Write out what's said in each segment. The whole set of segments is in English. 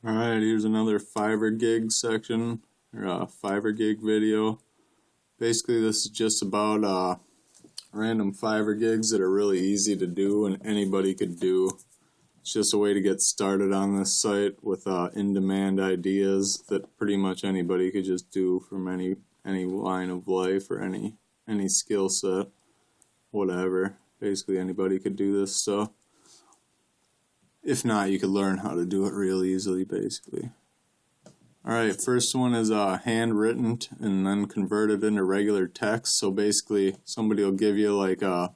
Alright, here's another Fiverr gig section, or a Fiverr gig video. Basically, this is just about random Fiverr gigs that are really easy to do and anybody could do. It's just a way to get started on this site with in-demand ideas that pretty much anybody could just do from any line of life or any skill set, whatever. Basically, anybody could do this stuff. If not, you could learn how to do it real easily, basically. Alright, first one is handwritten and then converted into regular text. So basically, somebody will give you like a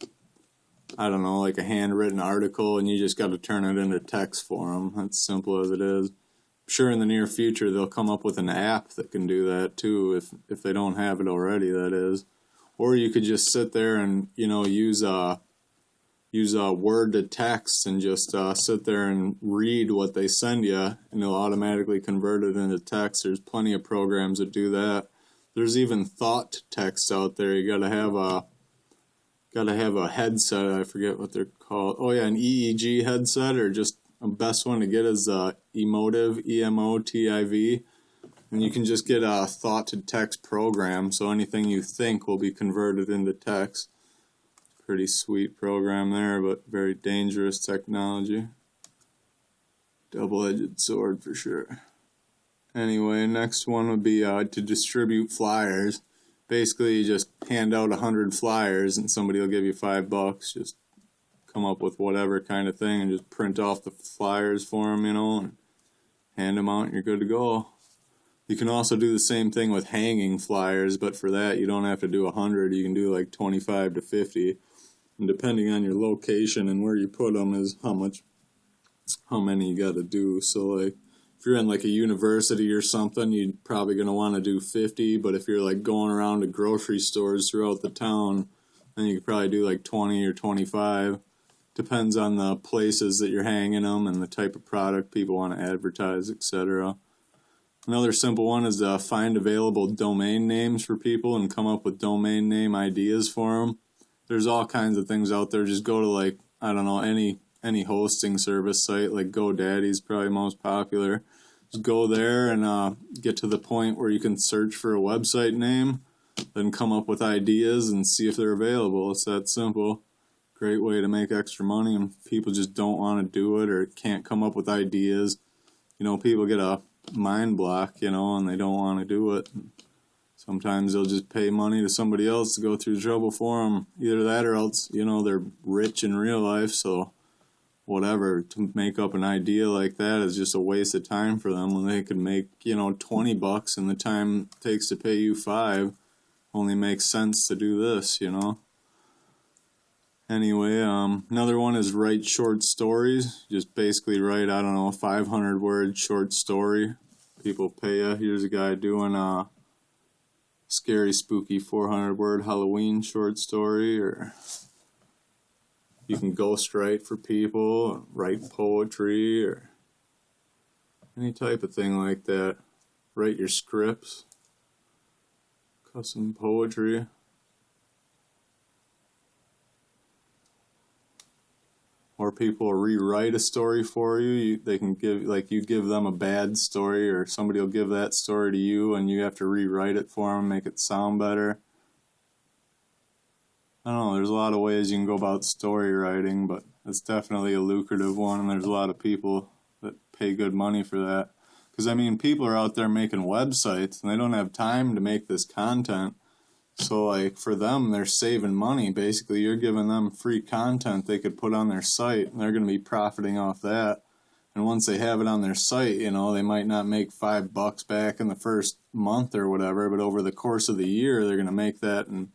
handwritten article and you just got to turn it into text for them. That's simple as it is. I'm sure in the near future they'll come up with an app that can do that too, if they don't have it already, that is. Or you could just sit there and, use Word to text and just sit there and read what they send you, and it'll automatically convert it into text. There's plenty of programs that do that. There's even thought text out there. You gotta have a headset. I forget what they're called. Oh yeah, an EEG headset, or just the best one to get is Emotive, EMOTIV. And you can just get a thought to text program, so anything you think will be converted into text. Pretty sweet program there, but very dangerous technology. Double-edged sword for sure. Anyway, next one would be to distribute flyers. Basically, you just hand out 100 flyers and somebody will give you $5. Just come up with whatever kind of thing and just print off the flyers for them, and hand them out and you're good to go. You can also do the same thing with hanging flyers, but for that you don't have to do 100. You can do like 25 to 50. And depending on your location and where you put them is how many you got to do. So like if you're in like a university or something, you're probably going to want to do 50. But if you're like going around to grocery stores throughout the town, then you could probably do like 20 or 25. Depends on the places that you're hanging them and the type of product people want to advertise, etc. Another simple one is to find available domain names for people and come up with domain name ideas for them. There's all kinds of things out there. Just go to any hosting service site, like GoDaddy's probably most popular. Just go there and get to the point where you can search for a website name, then come up with ideas and see if they're available. It's that simple. Great way to make extra money, and people just don't want to do it or can't come up with ideas. People get a mind block, and they don't want to do it. Sometimes they'll just pay money to somebody else to go through trouble for them. Either that or else, they're rich in real life, so whatever. To make up an idea like that is just a waste of time for them when they could make, $20 and the time it takes to pay you $5. Only makes sense to do this, Anyway, another one is write short stories. Just basically write, 500-word short story. People pay you. Here's a guy doing scary, spooky 400-word Halloween short story, or you can ghostwrite for people, write poetry, or any type of thing like that. Write your scripts, custom poetry. Or people will rewrite a story for you. They can you give them a bad story, or somebody will give that story to you and you have to rewrite it for them, make it sound better. I don't know, there's a lot of ways you can go about story writing, but it's definitely a lucrative one, and there's a lot of people that pay good money for that. Because, people are out there making websites and they don't have time to make this content. So, for them, they're saving money. Basically, you're giving them free content they could put on their site, and they're going to be profiting off that. And once they have it on their site, they might not make $5 back in the first month or whatever, but over the course of the year, they're going to make that and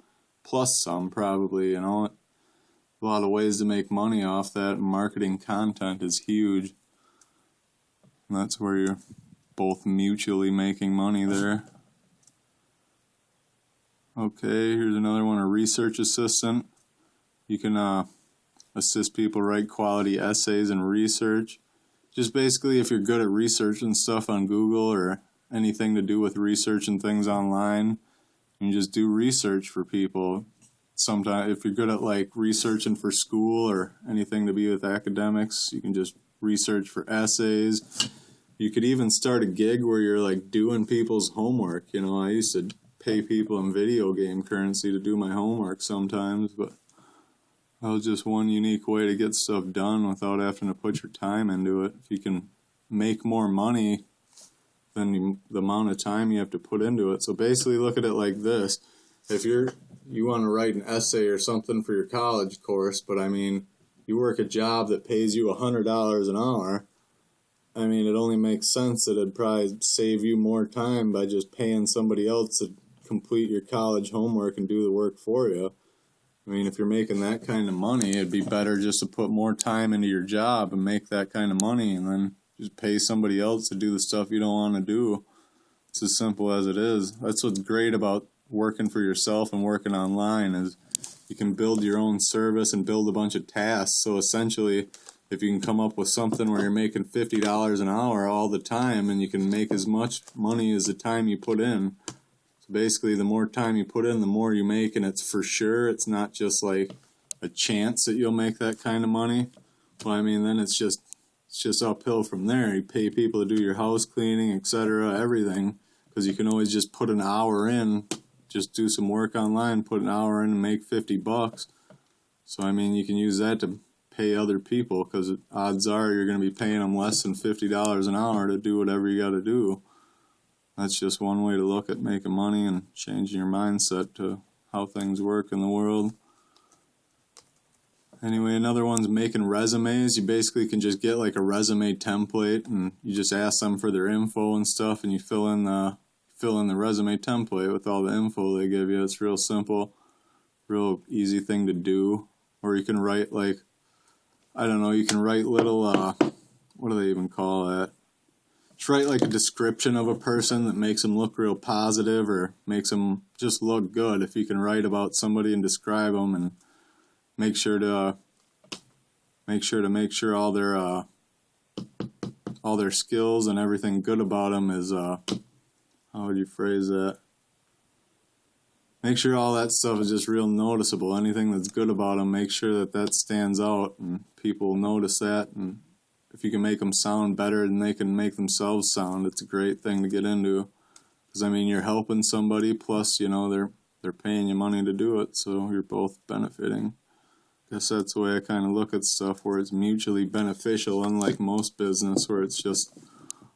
plus some probably, A lot of ways to make money off that, and marketing content is huge. And that's where you're both mutually making money there. Okay, here's another one, a research assistant. You can assist people write quality essays and research. Just basically, if you're good at researching stuff on Google or anything to do with researching things online, you just do research for people. Sometimes, if you're good at researching for school or anything to be with academics, you can just research for essays. you could even start a gig where you're like doing people's homework. You know, I used to pay people in video game currency to do my homework sometimes, but that was just one unique way to get stuff done without having to put your time into it. If you can make more money than the amount of time you have to put into it. So basically look at it like this. If you want to write an essay or something for your college course, but I mean, you work a job that pays you $100 an hour, I mean, it only makes sense that it'd probably save you more time by just paying somebody else to complete your college homework and do the work for you. I mean, if you're making that kind of money, it'd be better just to put more time into your job and make that kind of money and then just pay somebody else to do the stuff you don't want to do. It's as simple as it is. That's what's great about working for yourself and working online is you can build your own service and build a bunch of tasks. So essentially, if you can come up with something where you're making $50 an hour all the time and you can make as much money as the time you put in, basically, the more time you put in, the more you make, and it's for sure. It's not just like a chance that you'll make that kind of money. Well, I mean, then it's just uphill from there. You pay people to do your house cleaning, etc., everything, because you can always just put an hour in, just do some work online, put an hour in and make $50. So, I mean, you can use that to pay other people because odds are you're going to be paying them less than $50 an hour to do whatever you got to do. That's just one way to look at making money and changing your mindset to how things work in the world. Anyway, another one's making resumes. You basically can just get like a resume template and you just ask them for their info and stuff and you fill in the resume template with all the info they give you. It's real simple, real easy thing to do. Or you can write like, I don't know, you can write little, what do they even call that? Just write like a description of a person that makes them look real positive or makes them just look good. If you can write about somebody and describe them and make sure all their skills and everything good about them is how would you phrase that? Make sure all that stuff is just real noticeable. Anything that's good about them, make sure that stands out and people notice that. And if you can make them sound better than they can make themselves sound, it's a great thing to get into. Because, I mean, you're helping somebody, plus, you know, they're paying you money to do it, so you're both benefiting. I guess that's the way I kind of look at stuff, where it's mutually beneficial, unlike most business, where it's just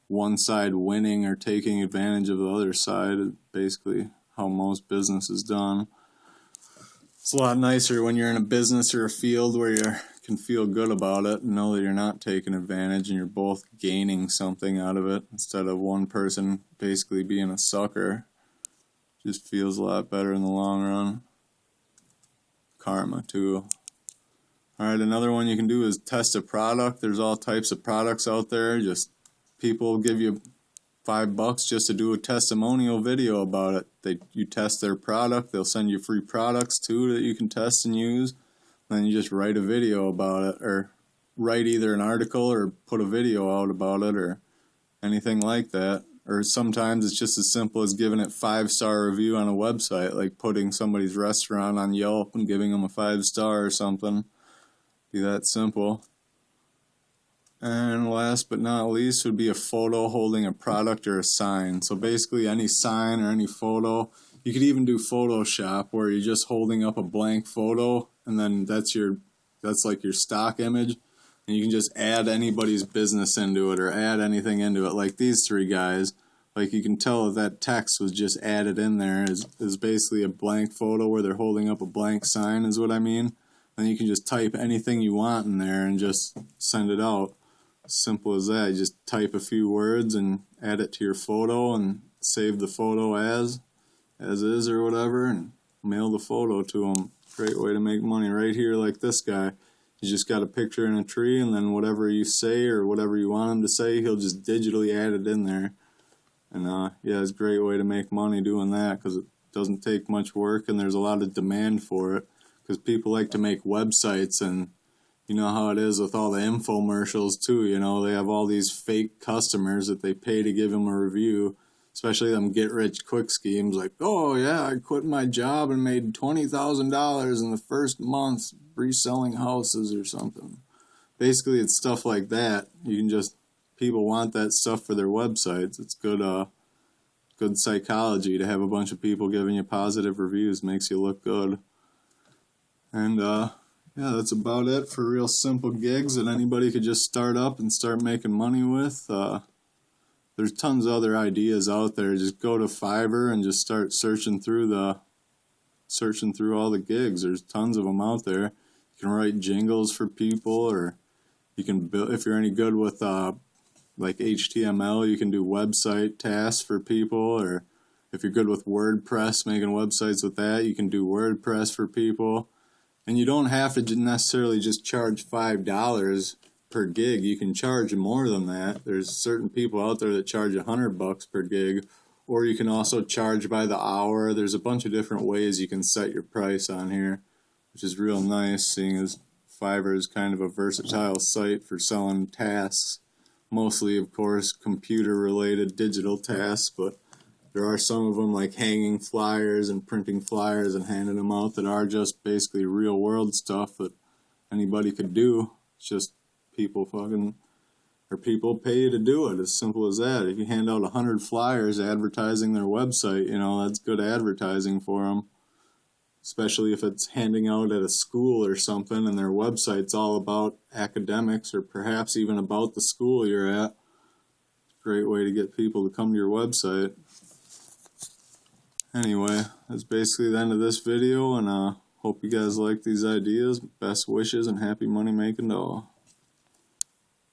one side winning or taking advantage of the other side. It's basically how most business is done. It's a lot nicer when you're in a business or a field where you can feel good about it and know that you're not taking advantage and you're both gaining something out of it instead of one person basically being a sucker. Just feels a lot better in the long run. Karma too. Alright, another one you can do is test a product. There's all types of products out there. Just people give you $5 just to do a testimonial video about it. You test their product, they'll send you free products too that you can test and use. Then you just write a video about it, or write either an article or put a video out about it or anything like that. Or sometimes it's just as simple as giving it 5-star review on a website, like putting somebody's restaurant on Yelp and giving them a 5-star or something. Be that simple. And last but not least would be a photo holding a product or a sign. So basically any sign or any photo. You could even do Photoshop where you're just holding up a blank photo and then that's like your stock image. And you can just add anybody's business into it or add anything into it. Like these three guys, like you can tell that text was just added in there is basically a blank photo where they're holding up a blank sign is what I mean. Then you can just type anything you want in there and just send it out. Simple as that. You just type a few words and add it to your photo and save the photo as is or whatever and mail the photo to them. Great way to make money right here like this guy. You just got a picture in a tree and then whatever you say or whatever you want him to say, he'll just digitally add it in there. And yeah, it's a great way to make money doing that because it doesn't take much work and there's a lot of demand for it because people like to make websites and you know how it is with all the infomercials too, you know, they have all these fake customers that they pay to give them a review, especially them get-rich-quick schemes like, oh yeah, I quit my job and made $20,000 in the first month reselling houses or something. Basically, it's stuff like that. people want that stuff for their websites. It's good psychology to have a bunch of people giving you positive reviews. Makes you look good. And yeah, that's about it for real simple gigs that anybody could just start up and start making money with. There's tons of other ideas out there. Just go to Fiverr and just start searching through all the gigs. There's tons of them out there. You can write jingles for people, or you can build, if you're any good with like HTML, you can do website tasks for people, or if you're good with WordPress, making websites with that, you can do WordPress for people. And you don't have to necessarily just charge $5 per gig. You can charge more than that. There's certain people out there that charge $100 per gig, or you can also charge by the hour. There's a bunch of different ways you can set your price on here, which is real nice, seeing as Fiverr is kind of a versatile site for selling tasks. Mostly, of course, computer-related digital tasks, but there are some of them like hanging flyers and printing flyers and handing them out that are just basically real-world stuff that anybody could do. It's just people pay you to do it. As simple as that. If you hand out 100 flyers advertising their website, that's good advertising for them. Especially if it's handing out at a school or something and their website's all about academics or perhaps even about the school you're at. Great way to get people to come to your website. Anyway, that's basically the end of this video, and hope you guys like these ideas. Best wishes and happy money making to all.